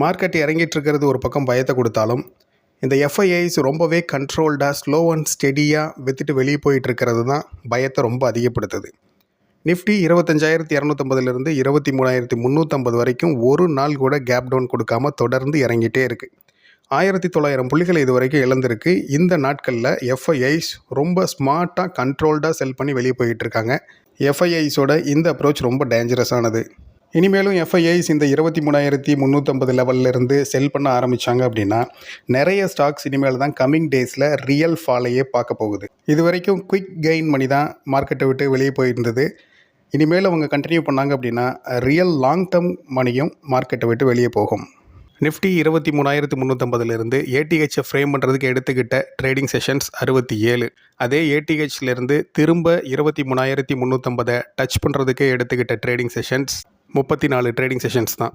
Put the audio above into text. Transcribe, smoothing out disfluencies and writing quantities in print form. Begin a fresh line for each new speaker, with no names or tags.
Market இறங்கிட்டு இருக்கிறது ஒரு பக்கம் பயத்தை கொடுத்தாலும், இந்த எஃப்ஐஐஸ் ரொம்பவே கண்ட்ரோல்டாக ஸ்லோ அண்ட் ஸ்டெடியாக விற்றுட்டு வெளியே போயிட்டு இருக்கிறது தான் பயத்தை ரொம்ப அதிகப்படுத்துது. நிஃப்டி 25,250லிருந்து 23,350 வரைக்கும் ஒரு நாள் கூட கேப் டவுன் கொடுக்காம தொடர்ந்து இறங்கிட்டே இருக்குது. 1900 புள்ளிகளை இது வரைக்கும் இழந்திருக்கு. இந்த நாட்களில் எஃப்ஐஐஸ் ரொம்ப ஸ்மார்ட்டாக கண்ட்ரோல்டாக செல் பண்ணி வெளியே போயிட்டு இருக்காங்க. எஃப்ஐஐஸோட இந்த அப்ரோச் ரொம்ப டேஞ்சரஸானது. இனிமேலும் எஃப்ஐஐஸ் இந்த 23,350 லெவல்லேருந்து செல் பண்ண ஆரம்பித்தாங்க அப்படின்னா நிறைய ஸ்டாக்ஸ் இனிமேல் தான் கம்மிங் டேஸில் ரியல் ஃபாலையே பார்க்க போகுது. இது வரைக்கும் குயிக் கெயின் பண்ணி தான் மார்க்கெட்டை விட்டு வெளியே போயிருந்தது. இனிமேல் அவங்க கண்டினியூ பண்ணாங்க அப்படின்னா ரியல் லாங் டேர்ம் மணியும் மார்க்கெட்டை விட்டு வெளியே போகும். நிஃப்டி 23,350லிருந்து ஏடிஹெச்சை ஃப்ரேம் பண்ணுறதுக்கு எடுத்துக்கிட்ட ட்ரேடிங் செஷன்ஸ் 67. அதே ஏடிஹெச்லேருந்து திரும்ப 23,350 டச் பண்ணுறதுக்கு எடுத்துக்கிட்ட ட்ரேடிங் செஷன்ஸ் 34 ட்ரேடிங் செஷன்ஸ் தான்.